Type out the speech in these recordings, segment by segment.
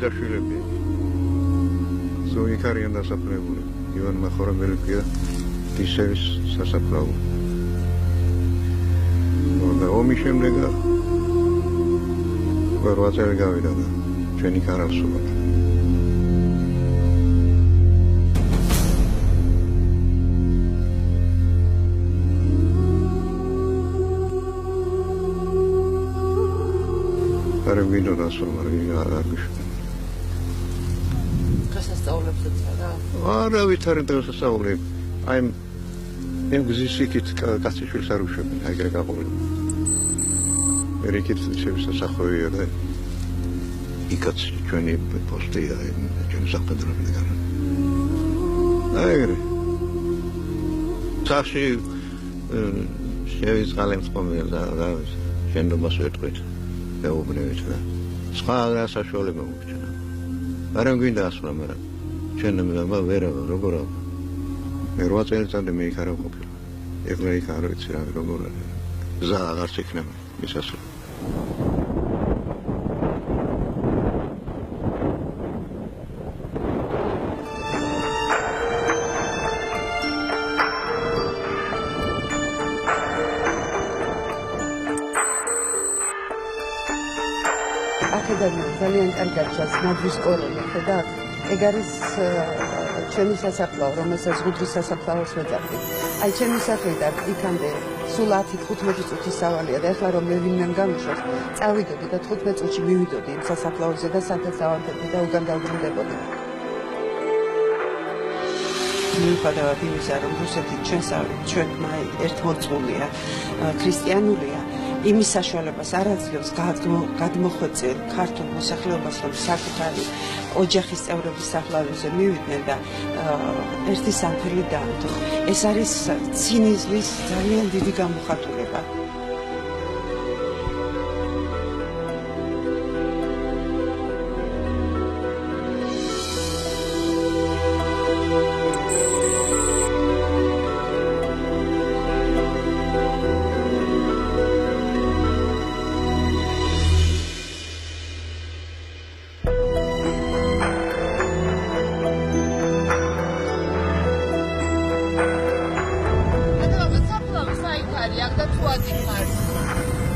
დედაშვილები. ზოიქ არიან დასაფლავებული. ივან მახორებელი ქვია დისევის სასაფლაო. და ომის შემდეგ 8 წელი გავიდა და ჩვენი კარავსულა. არ მინდოდა ასვლა, არ გიშვა. გასასწაულებსაც არა? არა ვითარი დღესასწაულები. აი იმ გზის იქით კაციშვილს არ უშვებენ, აი ეგრე გაყოლები. ერიკით შევის სასახლეა და იქაც ჩვენი პოსტია, ჩვენი საფედროები განა. აი ეგრე. სახში შევიწყალე მწომიერ და შენდობას ვეტყვით. დაუბრუნებით და სხვა საშუალება მოგჩვენა. არ გვინდა ასვლა, მაგრამ ჩვენმა ვერ როგორ მე 8 წელიწადი მე იქ არ ვყოფილ. ეხლა იქ არ ვიცი რა როგორ გზა აღარც იქნება მისასვლელი. აქედან ძალიან კარგად ჩანს ნადვის კორომი, ხედავთ? ეგ არის ჩემი სასაფლაო, რომელსაც ზღუდრის სასაფლაოს ვეძახდი. აი ჩემი საქმიდან იქამდე სულ 10-15 წუთის სავალია და ეხლა რომ მე ვინმემ გამიშვას, წავიდოდი და 15 წუთში მივიდოდი იმ სასაფლაოზე და სადაც დავანთებდი და უკან დავბრუნდებოდი. მიუხედავად იმისა, რომ რუსეთი ჩვენმა ერთმორწმულია, ქრისტიანულია, იმის საშუალებას არ აძლევს გადმოხვეწილ ქართულ მოსახლეობას, რომ საკუთარი ოჯახის წევრების საფლავებზე მივიდნენ და ერთი სამფელი დაანთო. ეს არის ცინიზმის ძალიან დიდი გამოხატულება.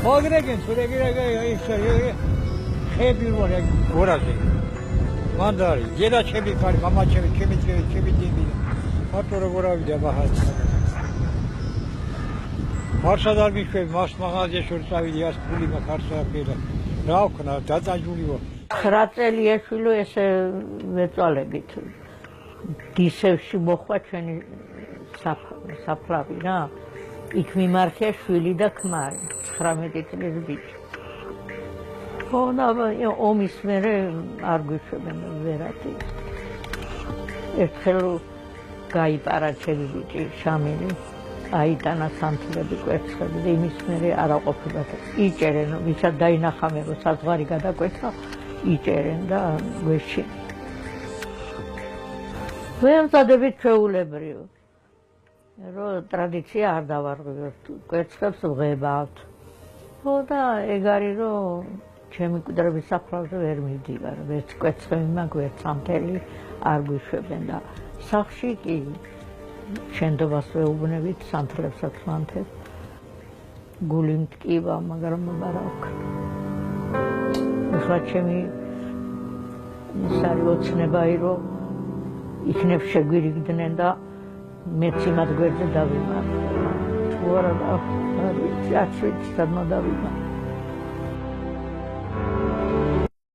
Morgen, February, Gorazi, Mandari, Jeda Chemikari, Mama Chemikari, Motorogora, Bahat. Marsadar Michel, Masmahaja Shursavias, Pulima Karsa, Raukana, Tata Julio. Ratelia Shulu is a Vetalebit. Disevshi Bohwachani Saplavina. იქ მიმარხია შვილი და ქმარი 19 წლის ბიჭი. ხო, ომის მერე არ გვიშვებენ ვერათი. ერთხელ გაიპარა ჩემი ბიჭი შამილი, აიტანა სამთლები კვერცხები და იმის მერე არა ყოფილა. იჭერენ, ვისაც დაინახამე რომ საზღვარი გადაკვეთა, იჭერენ და გვეში. ვერ ვწადებით ჩვეულებრივ. რომ ტრადიცია არ დავარღვევთ, კვერცხებს ვღებავთ. ხო და ეგ არის რომ ჩემი კვდრების საფლავზე ვერ მივდივარ, ვერც კვერცხები მაქვს, ვერც სამთელი არ გვიშვებენ და სახლში კი შენდობას ვეუბნებით, სამთლებსაც ვანთებ. გული მტკივა, მაგრამ არა აქვს. ეხლა ჩემი ის არის ოცნებայի რომ იქნებ შეგვირიგდნენ და მეც იმად გვერდზე დავიმართ. თუ არა, არ ვიცი, არ ვიცი, სადმა დავიმართ.